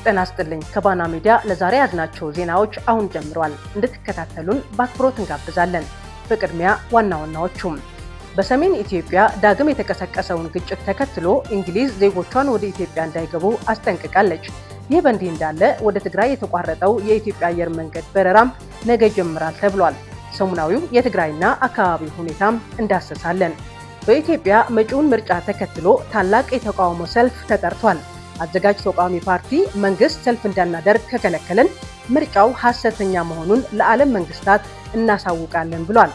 ጤና ይስጥልኝ ከባና ሚዲያ ለዛሬ ያዝናቸው ዜናዎች አሁን ጀምሯል። እንድትከታተሉን በአክብሮት እንጋብዛለን። በቅድሚያ ዋና ዋናዎቹም በሰሜን ኢትዮጵያ ዳግም የተቀሰቀሰውን ግጭት ተከትሎ እንግሊዝ ዜጎቿን ወደ ኢትዮጵያ እንዳይገቡ አስጠንቅቃለች። ይህ በእንዲህ እንዳለ ወደ ትግራይ የተቋረጠው የኢትዮጵያ አየር መንገድ በረራም ነገ ይጀምራል ተብሏል። ሰሙናዊው የትግራይና አካባቢው ሁኔታም እንዳሰሳለን። በኢትዮጵያ መጪውን ምርጫ ተከትሎ ታላቅ የተቃውሞ ሰልፍ ተጠርቷል። አዘጋጅ ተቃዋሚ ፓርቲ መንግስት ሰልፍ እንዳናደርግ ከከለከለን ምርጫው ሐሰተኛ መሆኑን ለዓለም መንግስታት እናሳውቃለን ብሏል።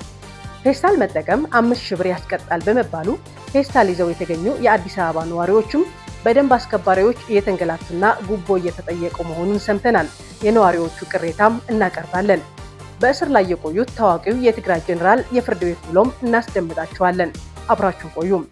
ፌስታል መጠቀም 5000 ብር ያስቀጣል በመባሉ ፌስታል ይዘው የተገኙ የአዲስ አበባ ነዋሪዎችም በደንብ አስከባሪዎች እየተንገላቱና ጉቦ እየተጠየቁ መሆኑን ሰምተናል። የነዋሪዎቹ ቅሬታም እናቀርባለን። በእስር ላይ የቆዩት ታዋቂው የትግራይ ጄኔራል የፍርድ ቤት ውሎም እናስደምጣቸዋለን። አብራችሁን ቆዩም።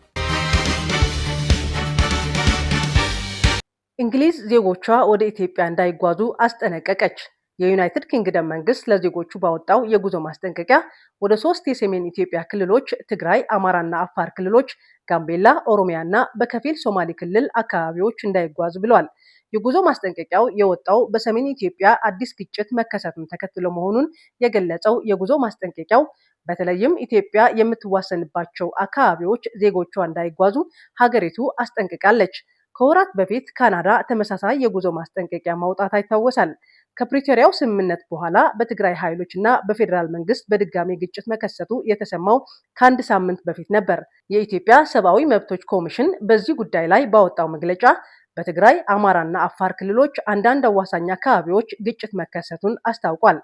እንግሊዝ ዜጎቿ ወደ ኢትዮጵያ እንዳይጓዙ አስጠነቀቀች። የዩናይትድ ኪንግደም መንግስት ለዜጎቹ ባወጣው የጉዞ ማስጠንቀቂያ ወደ 3 የሰሜን ኢትዮጵያ ክልሎች ትግራይ፣ አማራና አፋር ክልሎች፣ ጋምቤላ፣ ኦሮሚያና በከፊል ሶማሌ ክልል አካባቢዎች እንዳይጓዙ ብለዋል። የጉዞ ማስጠንቀቂያው የወጣው በሰሜን ኢትዮጵያ አዲስ ግጭት መከሰቱን ተከትሎ መሆኑን የገለጸው የጉዞ ማስጠንቀቂያው በተለይም ኢትዮጵያ የምትዋሰንባቸው አካባቢዎች ዜጎቿ እንዳይጓዙ ሀገሪቱ አስጠንቅቃለች። ከወራት በፊት ካናዳ ተመሳሳይ የጉዞ ማስጠንቀቂያ ማውጣት ይታወሳል። ከፕሪቶሪያው ስምምነት በኋላ በትግራይ ኃይሎችና በፌዴራል መንግስት በድጋሚ ግጭት መከሰቱ የተሰማው ከአንድ ሳምንት በፊት ነበር። የኢትዮጵያ ሰብአዊ መብቶች ኮሚሽን በዚህ ጉዳይ ላይ ባወጣው መግለጫ በትግራይ፣ አማራና አፋር ክልሎች አንዳንድ አዋሳኝ አካባቢዎች ግጭት መከሰቱን አስታውቋል።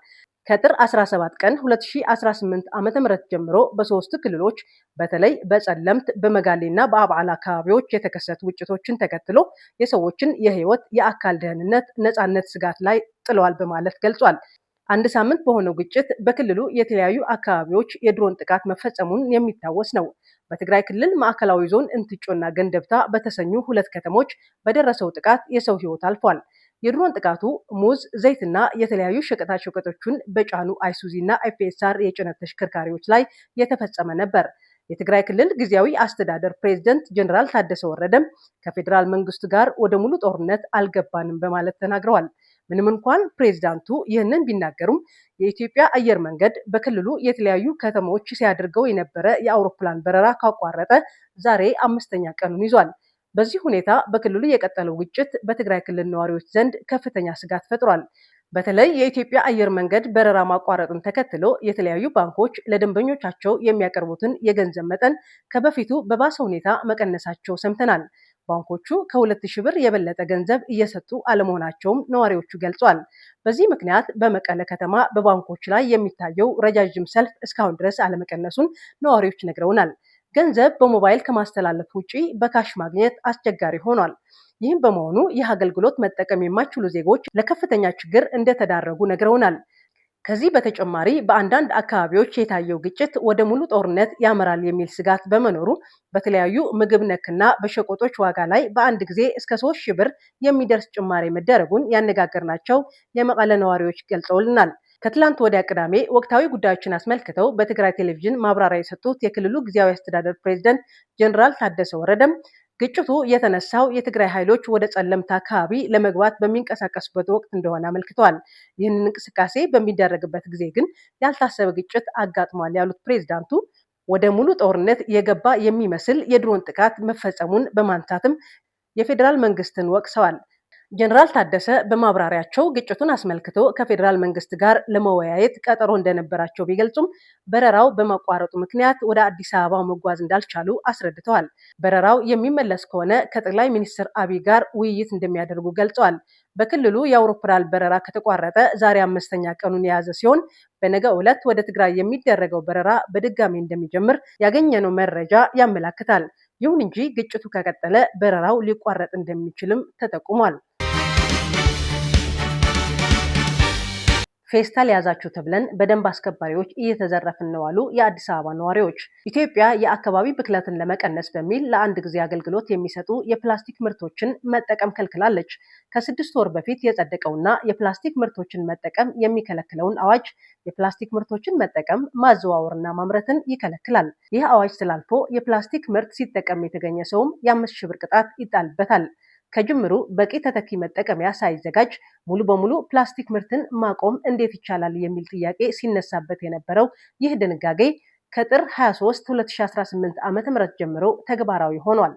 ከጥር 17 ቀን 2018 ዓ.ም ጀምሮ በሶስት ክልሎች በተለይ በጸለምት፣ በመጋሌና በአብዓላ አካባቢዎች የተከሰቱ ግጭቶችን ተከትሎ የሰዎችን የህይወት፣ የአካል ደህንነት፣ ነፃነት ስጋት ላይ ጥለዋል በማለት ገልጿል። አንድ ሳምንት በሆነው ግጭት በክልሉ የተለያዩ አካባቢዎች የድሮን ጥቃት መፈጸሙን የሚታወስ ነው። በትግራይ ክልል ማዕከላዊ ዞን እንትጮና ገንደብታ በተሰኙ 2 ከተሞች በደረሰው ጥቃት የሰው ህይወት አልፏል። የድሮን ጥቃቱ ሙዝ፣ ዘይትና የተለያዩ ሸቀጣሸቀጦችን በጫኑ አይሱዚና ኤፍኤስአር የጭነት ተሽከርካሪዎች ላይ የተፈጸመ ነበር። የትግራይ ክልል ጊዜያዊ አስተዳደር ፕሬዝዳንት ጀነራል ታደሰ ወረደም ከፌዴራል መንግስቱ ጋር ወደ ሙሉ ጦርነት አልገባንም በማለት ተናግረዋል። ምንም እንኳን ፕሬዝዳንቱ ይህንን ቢናገሩም የኢትዮጵያ አየር መንገድ በክልሉ የተለያዩ ከተሞች ሲያደርገው የነበረ የአውሮፕላን በረራ ካቋረጠ ዛሬ 5ኛ ቀኑን ይዟል። በዚህ ሁኔታ በክልሉ የቀጠለው ግጭት በትግራይ ክልል ነዋሪዎች ዘንድ ከፍተኛ ስጋት ፈጥሯል። በተለይ የኢትዮጵያ አየር መንገድ በረራ ማቋረጡን ተከትሎ የተለያዩ ባንኮች ለደንበኞቻቸው የሚያቀርቡትን የገንዘብ መጠን ከበፊቱ በባሰ ሁኔታ መቀነሳቸው ሰምተናል። ባንኮቹ ከ2000 ብር የበለጠ ገንዘብ እየሰጡ አለመሆናቸውም ነዋሪዎቹ ገልጿል። በዚህ ምክንያት በመቀለ ከተማ በባንኮች ላይ የሚታየው ረጃጅም ሰልፍ እስካሁን ድረስ አለመቀነሱን ነዋሪዎች ነግረውናል። ገንዘብ በሞባይል ከማስተላለፍ ውጪ በካሽ ማግኘት አስቸጋሪ ሆኗል። ይህም በመሆኑ ይህ አገልግሎት መጠቀም የማይችሉ ዜጎች ለከፍተኛ ችግር እንደተዳረጉ ነግረውናል። ከዚህ በተጨማሪ በአንዳንድ አካባቢዎች የታየው ግጭት ወደ ሙሉ ጦርነት ያመራል የሚል ስጋት በመኖሩ በተለያዩ ምግብ ነክና በሸቀጦች ዋጋ ላይ በአንድ ጊዜ እስከ 3000 ብር የሚደርስ ጭማሪ መደረጉን ያነጋገርናቸው የመቀለ ነዋሪዎች ገልጸውልናል። ከትላንት ወዲያ ቅዳሜ ወቅታዊ ጉዳዮችን አስመልክተው በትግራይ ቴሌቪዥን ማብራሪያ የሰጡት የክልሉ ጊዜያዊ አስተዳደር ፕሬዝዳንት ጀነራል ታደሰ ወረደም ግጭቱ የተነሳው የትግራይ ኃይሎች ወደ ጸለምት አካባቢ ለመግባት በሚንቀሳቀሱበት ወቅት እንደሆነ አመልክተዋል። ይህንን እንቅስቃሴ በሚደረግበት ጊዜ ግን ያልታሰበ ግጭት አጋጥሟል ያሉት ፕሬዝዳንቱ ወደ ሙሉ ጦርነት የገባ የሚመስል የድሮን ጥቃት መፈጸሙን በማንሳትም የፌዴራል መንግስትን ወቅሰዋል። ጀነራል ታደሰ በማብራሪያቸው ግጭቱን አስመልክቶ ከፌዴራል መንግስት ጋር ለመወያየት ቀጠሮ እንደነበራቸው ቢገልጹም በረራው በመቋረጡ ምክንያት ወደ አዲስ አበባ መጓዝ እንዳልቻሉ አስረድተዋል። በረራው የሚመለስ ከሆነ ከጠቅላይ ሚኒስትር አብይ ጋር ውይይት እንደሚያደርጉ ገልጸዋል። በክልሉ የአውሮፕላን በረራ ከተቋረጠ ዛሬ 5ኛ ቀኑን የያዘ ሲሆን በነገው ዕለት ወደ ትግራይ የሚደረገው በረራ በድጋሚ እንደሚጀምር ያገኘነው መረጃ ያመላክታል። ይሁን እንጂ ግጭቱ ከቀጠለ በረራው ሊቋረጥ እንደሚችልም ተጠቁሟል። ፌስታል ያዛችሁ ተብለን በደንብ አስከባሪዎች እየተዘረፍን ነው አሉ የአዲስ አበባ ነዋሪዎች። ኢትዮጵያ የአካባቢ ብክለትን ለመቀነስ በሚል ለአንድ ጊዜ አገልግሎት የሚሰጡ የፕላስቲክ ምርቶችን መጠቀም ከልክላለች። ከ6 ወር በፊት የጸደቀውና የፕላስቲክ ምርቶችን መጠቀም የሚከለክለውን አዋጅ የፕላስቲክ ምርቶችን መጠቀም ማዘዋወርና ማምረትን ይከለክላል። ይህ አዋጅ ተላልፎ የፕላስቲክ ምርት ሲጠቀም የተገኘ ሰውም የ5,000 ብር ቅጣት ይጣልበታል። ከጅምሩ በቂ ተተኪ መጠቀሚያ ሳይዘጋጅ ሙሉ በሙሉ ፕላስቲክ ምርትን ማቆም እንዴት ይቻላል የሚል ጥያቄ ሲነሳበት የነበረው ይህ ድንጋጌ ከጥር 23 2018 ዓ.ም ጀምሮ ተግባራዊ ሆኗል።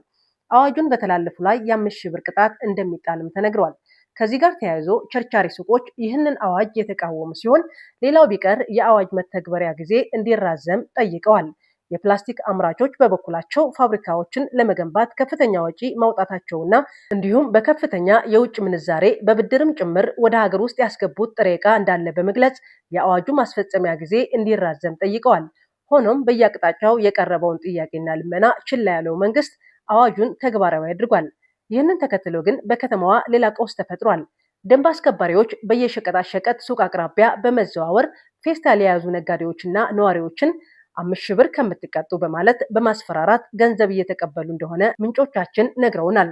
አዋጁን በተላለፉ ላይ የ5,000 ብር ቅጣት እንደሚጣልም ተነግሯል። ከዚህ ጋር ተያይዞ ቸርቻሪ ሱቆች ይህንን አዋጅ የተቃወሙ ሲሆን ሌላው ቢቀር የአዋጅ መተግበሪያ ጊዜ እንዲራዘም ጠይቀዋል። የፕላስቲክ አምራቾች በበኩላቸው ፋብሪካዎችን ለመገንባት ከፍተኛ ወጪ ማውጣታቸውና እንዲሁም በከፍተኛ የውጭ ምንዛሬ በብድርም ጭምር ወደ ሀገር ውስጥ ያስገቡት ጥሬ ዕቃ እንዳለ በመግለጽ የአዋጁ ማስፈጸሚያ ጊዜ እንዲራዘም ጠይቀዋል። ሆኖም በየአቅጣጫው የቀረበውን ጥያቄና ልመና ችላ ያለው መንግስት አዋጁን ተግባራዊ አድርጓል። ይህንን ተከትሎ ግን በከተማዋ ሌላ ቀውስ ተፈጥሯል። ደንብ አስከባሪዎች በየሸቀጣሸቀጥ ሱቅ አቅራቢያ በመዘዋወር ፌስታል የያዙ ነጋዴዎችና ነዋሪዎችን 5,000 ብር ከምትቀጡ በማለት በማስፈራራት ገንዘብ እየተቀበሉ እንደሆነ ምንጮቻችን ነግረውናል።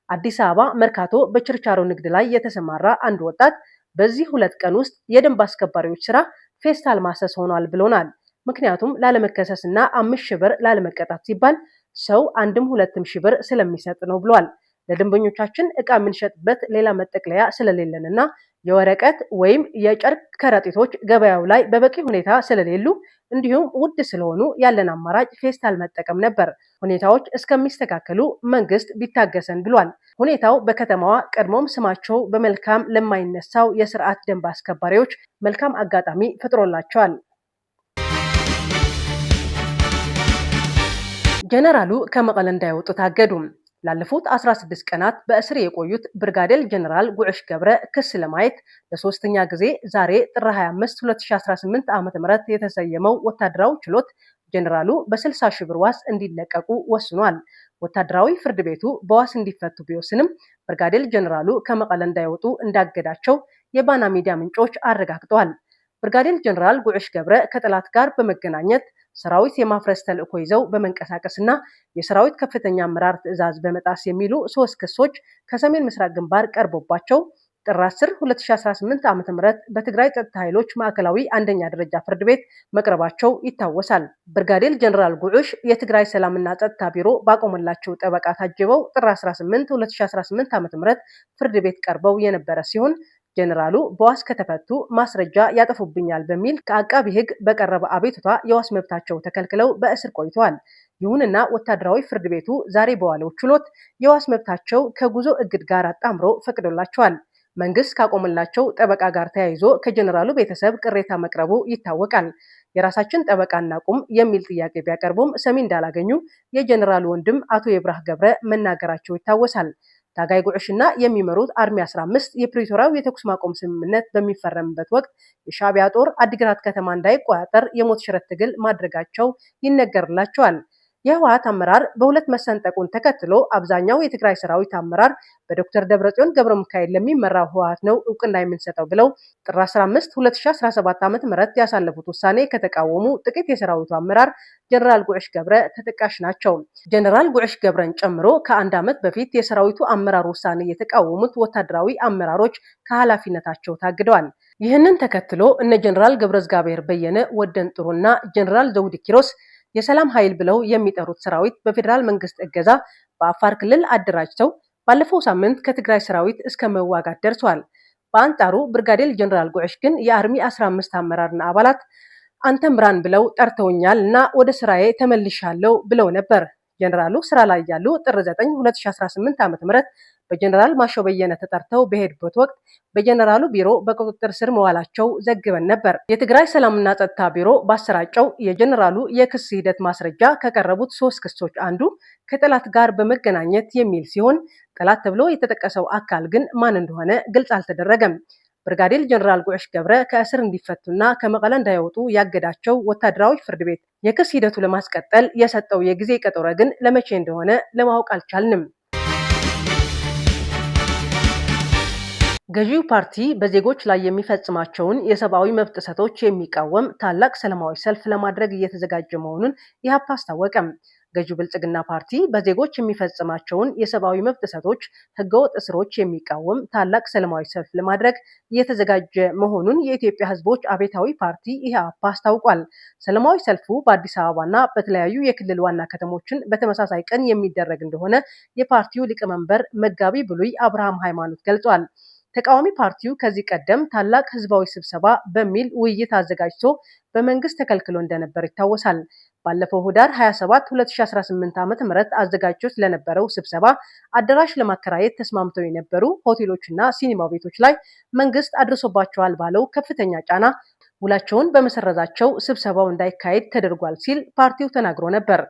አዲስ አበባ መርካቶ በችርቻሮ ንግድ ላይ የተሰማራ አንድ ወጣት በዚህ 2 ቀን ውስጥ የደንብ አስከባሪዎች ስራ ፌስታል ማሰስ ሆኗል ብሎናል። ምክንያቱም ላለመከሰስና 5,000 ብር ላለመቀጣት ሲባል ሰው 1-2 ብር ስለሚሰጥ ነው ብሏል። ለደንበኞቻችን ዕቃ የምንሸጥበት ሌላ መጠቅለያ ስለሌለንና የወረቀት ወይም የጨርቅ ከረጢቶች ገበያው ላይ በበቂ ሁኔታ ስለሌሉ እንዲሁም ውድ ስለሆኑ ያለን አማራጭ ፌስታል መጠቀም ነበር። ሁኔታዎች እስከሚስተካከሉ መንግስት ቢታገሰን ብሏል። ሁኔታው በከተማዋ ቀድሞም ስማቸው በመልካም ለማይነሳው የስርዓት ደንብ አስከባሪዎች መልካም አጋጣሚ ፈጥሮላቸዋል። ጀነራሉ ከመቀለ እንዳይወጡ ታገዱ። ላለፉት 16 ቀናት በእስር የቆዩት ብርጋዴር ጀነራል ጉዕሽ ገብረ ክስ ለማየት ለሶስተኛ ጊዜ ዛሬ ጥር 25 2018 ዓ.ም የተሰየመው ወታደራዊ ችሎት ጀነራሉ በ60,000 ብር ዋስ እንዲለቀቁ ወስኗል። ወታደራዊ ፍርድ ቤቱ በዋስ እንዲፈቱ ቢወስንም ብርጋዴር ጀነራሉ ከመቀለ እንዳይወጡ እንዳገዳቸው የባና ሚዲያ ምንጮች አረጋግጠዋል። ብርጋዴር ጀነራል ጉዕሽ ገብረ ከጠላት ጋር በመገናኘት ሰራዊት የማፍረስ ተልዕኮ ይዘው በመንቀሳቀስና የሰራዊት ከፍተኛ አመራር ትዕዛዝ በመጣስ የሚሉ 3 ክሶች ከሰሜን ምስራቅ ግንባር ቀርቦባቸው ጥር 10 2018 ዓ.ም በትግራይ ጸጥታ ኃይሎች ማዕከላዊ አንደኛ ደረጃ ፍርድ ቤት መቅረባቸው ይታወሳል። ብርጋዴር ጀነራል ጉዕሽ የትግራይ ሰላምና ጸጥታ ቢሮ ባቆመላቸው ጠበቃ ታጅበው ጥር 18 2018 ዓ.ም ፍርድ ቤት ቀርበው የነበረ ሲሆን ጀነራሉ በዋስ ከተፈቱ ማስረጃ ያጠፉብኛል በሚል ከአቃቢ ሕግ በቀረበ አቤቱታ የዋስ መብታቸው ተከልክለው በእስር ቆይተዋል። ይሁንና ወታደራዊ ፍርድ ቤቱ ዛሬ በዋለው ችሎት የዋስ መብታቸው ከጉዞ እግድ ጋር አጣምሮ ፈቅዶላቸዋል። መንግስት ካቆመላቸው ጠበቃ ጋር ተያይዞ ከጀነራሉ ቤተሰብ ቅሬታ መቅረቡ ይታወቃል። የራሳችን ጠበቃ እናቁም የሚል ጥያቄ ቢያቀርቡም ሰሚ እንዳላገኙ የጀነራሉ ወንድም አቶ የብራህ ገብረ መናገራቸው ይታወሳል። ታጋይ ጉዕሽና የሚመሩት አርሚ 15 የፕሪቶሪያው የተኩስ ማቆም ስምምነት በሚፈረምበት ወቅት የሻዕቢያ ጦር አዲግራት ከተማ እንዳይቆጣጠር የሞት ሽረት ትግል ማድረጋቸው ይነገርላቸዋል። የህወሓት አመራር በሁለት መሰንጠቁን ተከትሎ አብዛኛው የትግራይ ሰራዊት አመራር በዶክተር ደብረጽዮን ገብረሚካኤል ለሚመራው ህወሓት ነው እውቅና የምንሰጠው ብለው ጥር 15 2017 ዓ.ም ያሳለፉት ውሳኔ ከተቃወሙ ጥቂት የሰራዊቱ አመራር ጀነራል ጉዕሽ ገብረ ተጠቃሽ ናቸው። ጀነራል ጉዕሽ ገብረን ጨምሮ ከ1 ዓመት በፊት የሰራዊቱ አመራር ውሳኔ የተቃወሙት ወታደራዊ አመራሮች ከኃላፊነታቸው ታግደዋል። ይህንን ተከትሎ እነ ጀነራል ገብረዝጋቤር በየነ ወደን ጥሩና ጀነራል ዘውድ ኪሮስ የሰላም ኃይል ብለው የሚጠሩት ሰራዊት በፌደራል መንግስት እገዛ በአፋር ክልል አደራጅተው ባለፈው ሳምንት ከትግራይ ሰራዊት እስከ መዋጋት ደርሷል። በአንጻሩ ብርጋዴር ጀነራል ጉዕሽ ግን የአርሚ 15 አመራርና አባላት አንተ ምራን ብለው ጠርተውኛል እና ወደ ስራዬ ተመልሻለሁ ብለው ነበር። ጀነራሉ ስራ ላይ ያሉ ጥር 9 2018 ዓ.ም በጀነራል ማሾ በየነ ተጠርተው በሄዱበት ወቅት በጀነራሉ ቢሮ በቁጥጥር ስር መዋላቸው ዘግበን ነበር። የትግራይ ሰላምና ጸጥታ ቢሮ ባሰራጨው የጀነራሉ የክስ ሂደት ማስረጃ ከቀረቡት 3 ክሶች አንዱ ከጠላት ጋር በመገናኘት የሚል ሲሆን ጠላት ተብሎ የተጠቀሰው አካል ግን ማን እንደሆነ ግልጽ አልተደረገም። ብርጋዴር ጀነራል ጉዕሽ ገብረ ከእስር እንዲፈቱና ከመቀለ እንዳይወጡ ያገዳቸው ወታደራዊ ፍርድ ቤት የክስ ሂደቱ ለማስቀጠል የሰጠው የጊዜ ቀጠሮ ግን ለመቼ እንደሆነ ለማወቅ አልቻልንም። ገዢው ፓርቲ በዜጎች ላይ የሚፈጽማቸውን የሰብአዊ መብት ጥሰቶች የሚቃወም ታላቅ ሰላማዊ ሰልፍ ለማድረግ እየተዘጋጀ መሆኑን ኢህአፓ አስታወቀ። ገዢው ብልጽግና ፓርቲ በዜጎች የሚፈጽማቸውን የሰብአዊ መብት ጥሰቶች፣ ህገወጥ እስሮች የሚቃወም ታላቅ ሰላማዊ ሰልፍ ለማድረግ እየተዘጋጀ መሆኑን የኢትዮጵያ ሕዝቦች አብዮታዊ ፓርቲ ኢህአፓ አስታውቋል። ሰላማዊ ሰልፉ በአዲስ አበባና በተለያዩ የክልል ዋና ከተሞችን በተመሳሳይ ቀን የሚደረግ እንደሆነ የፓርቲው ሊቀመንበር መጋቢ ብሉይ አብርሃም ሃይማኖት ገልጿል። ተቃዋሚ ፓርቲው ከዚህ ቀደም ታላቅ ህዝባዊ ስብሰባ በሚል ውይይት አዘጋጅቶ በመንግስት ተከልክሎ እንደነበር ይታወሳል። ባለፈው ህዳር 27 2018 ዓ.ም አዘጋጅቶት ለነበረው ስብሰባ አዳራሽ ለማከራየት ተስማምተው የነበሩ ሆቴሎችና ሲኒማ ቤቶች ላይ መንግስት አድርሶባቸዋል ባለው ከፍተኛ ጫና ውላቸውን በመሰረዛቸው ስብሰባው እንዳይካሄድ ተደርጓል ሲል ፓርቲው ተናግሮ ነበር።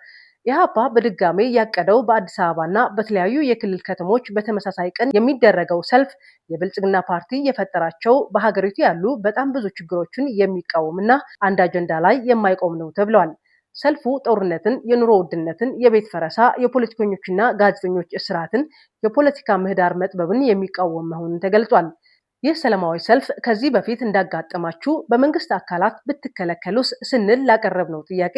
ኢህአፓ በድጋሜ ያቀደው በአዲስ አበባና በተለያዩ የክልል ከተሞች በተመሳሳይ ቀን የሚደረገው ሰልፍ የብልጽግና ፓርቲ የፈጠራቸው በሀገሪቱ ያሉ በጣም ብዙ ችግሮችን የሚቃወምና አንድ አጀንዳ ላይ የማይቆም ነው ተብሏል። ሰልፉ ጦርነትን፣ የኑሮ ውድነትን፣ የቤት ፈረሳ፣ የፖለቲከኞችና ጋዜጠኞች እስራትን፣ የፖለቲካ ምህዳር መጥበብን የሚቃወም መሆኑን ተገልጿል። ይህ ሰላማዊ ሰልፍ ከዚህ በፊት እንዳጋጠማችሁ በመንግስት አካላት ብትከለከሉስ ስንል ላቀረብነው ጥያቄ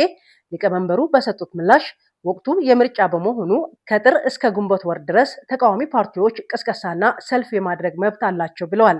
ሊቀመንበሩ በሰጡት ምላሽ ወቅቱ የምርጫ በመሆኑ ከጥር እስከ ግንቦት ወር ድረስ ተቃዋሚ ፓርቲዎች ቅስቀሳና ሰልፍ የማድረግ መብት አላቸው ብለዋል።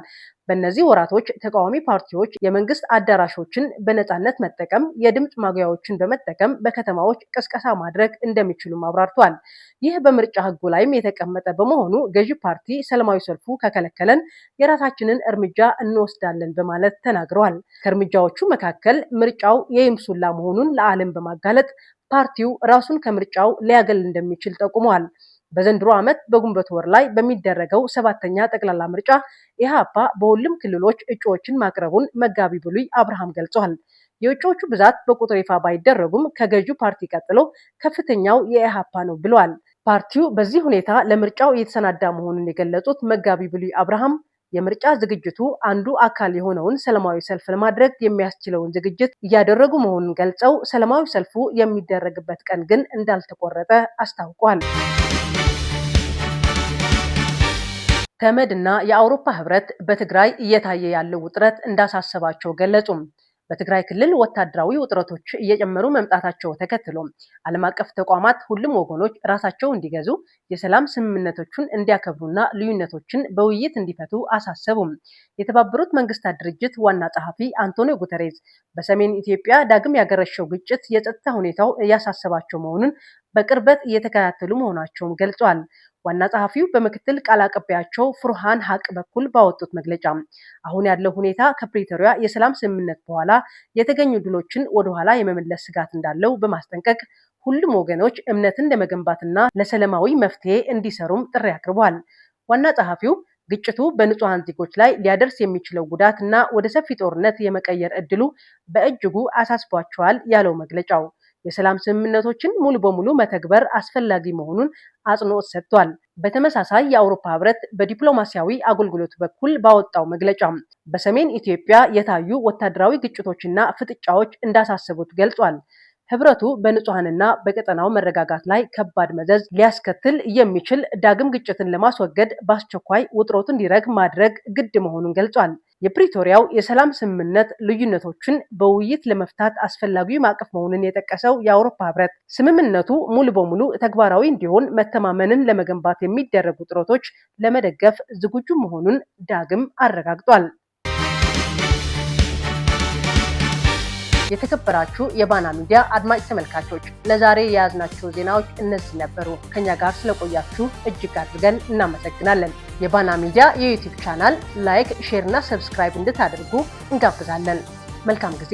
በእነዚህ ወራቶች ተቃዋሚ ፓርቲዎች የመንግስት አዳራሾችን በነፃነት መጠቀም፣ የድምፅ ማጉያዎችን በመጠቀም በከተማዎች ቅስቀሳ ማድረግ እንደሚችሉም አብራርተዋል። ይህ በምርጫ ህጉ ላይም የተቀመጠ በመሆኑ ገዢ ፓርቲ ሰላማዊ ሰልፉ ከከለከለን የራሳችንን እርምጃ እንወስዳለን በማለት ተናግረዋል። ከእርምጃዎቹ መካከል ምርጫው የይምሱላ መሆኑን ለዓለም በማጋለጥ ፓርቲው ራሱን ከምርጫው ሊያገል እንደሚችል ጠቁመዋል። በዘንድሮ ዓመት በግንቦት ወር ላይ በሚደረገው 7ኛ ጠቅላላ ምርጫ ኢህአፓ በሁሉም ክልሎች እጩዎችን ማቅረቡን መጋቢ ብሉይ አብርሃም ገልጿል። የእጩዎቹ ብዛት በቁጥር ይፋ ባይደረጉም ከገዢው ፓርቲ ቀጥሎ ከፍተኛው የኢህአፓ ነው ብለዋል። ፓርቲው በዚህ ሁኔታ ለምርጫው እየተሰናዳ መሆኑን የገለጹት መጋቢ ብሉይ አብርሃም የምርጫ ዝግጅቱ አንዱ አካል የሆነውን ሰላማዊ ሰልፍ ለማድረግ የሚያስችለውን ዝግጅት እያደረጉ መሆኑን ገልጸው ሰላማዊ ሰልፉ የሚደረግበት ቀን ግን እንዳልተቆረጠ አስታውቋል። ተመድና የአውሮፓ ህብረት በትግራይ እየታየ ያለው ውጥረት እንዳሳሰባቸው ገለጹ። በትግራይ ክልል ወታደራዊ ውጥረቶች እየጨመሩ መምጣታቸው ተከትሎ ዓለም አቀፍ ተቋማት ሁሉም ወገኖች ራሳቸው እንዲገዙ የሰላም ስምምነቶችን እንዲያከብሩና ልዩነቶችን በውይይት እንዲፈቱ አሳሰቡ። የተባበሩት መንግስታት ድርጅት ዋና ጸሐፊ አንቶኒዮ ጉተሬዝ በሰሜን ኢትዮጵያ ዳግም ያገረሸው ግጭት የጸጥታ ሁኔታው እያሳሰባቸው መሆኑን በቅርበት እየተከታተሉ መሆናቸውን ገልጿል። ዋና ጸሐፊው በምክትል ቃል አቀባያቸው ፍሩሃን ሀቅ በኩል ባወጡት መግለጫ አሁን ያለው ሁኔታ ከፕሪቶሪያ የሰላም ስምምነት በኋላ የተገኙ ድሎችን ወደ ኋላ የመመለስ ስጋት እንዳለው በማስጠንቀቅ ሁሉም ወገኖች እምነትን ለመገንባትና ለሰላማዊ መፍትሄ እንዲሰሩም ጥሪ አቅርበዋል። ዋና ጸሐፊው ግጭቱ በንጹሃን ዜጎች ላይ ሊያደርስ የሚችለው ጉዳትና ወደ ሰፊ ጦርነት የመቀየር እድሉ በእጅጉ አሳስቧቸዋል ያለው መግለጫው የሰላም ስምምነቶችን ሙሉ በሙሉ መተግበር አስፈላጊ መሆኑን አጽንኦት ሰጥቷል። በተመሳሳይ የአውሮፓ ህብረት በዲፕሎማሲያዊ አገልግሎት በኩል ባወጣው መግለጫ በሰሜን ኢትዮጵያ የታዩ ወታደራዊ ግጭቶችና ፍጥጫዎች እንዳሳሰቡት ገልጿል። ህብረቱ በንጹሃንና በቀጠናው መረጋጋት ላይ ከባድ መዘዝ ሊያስከትል የሚችል ዳግም ግጭትን ለማስወገድ በአስቸኳይ ውጥረቱ እንዲረግብ ማድረግ ግድ መሆኑን ገልጿል። የፕሪቶሪያው የሰላም ስምምነት ልዩነቶችን በውይይት ለመፍታት አስፈላጊው ማዕቀፍ መሆኑን የጠቀሰው የአውሮፓ ህብረት ስምምነቱ ሙሉ በሙሉ ተግባራዊ እንዲሆን መተማመንን ለመገንባት የሚደረጉ ጥረቶች ለመደገፍ ዝግጁ መሆኑን ዳግም አረጋግጧል። የተከበራችሁ የባና ሚዲያ አድማጭ ተመልካቾች ለዛሬ የያዝናቸው ዜናዎች እነዚህ ነበሩ። ከኛ ጋር ስለቆያችሁ እጅግ አድርገን እናመሰግናለን። የባና ሚዲያ የዩቲዩብ ቻናል ላይክ፣ ሼር እና ሰብስክራይብ እንድታደርጉ እንጋብዛለን። መልካም ጊዜ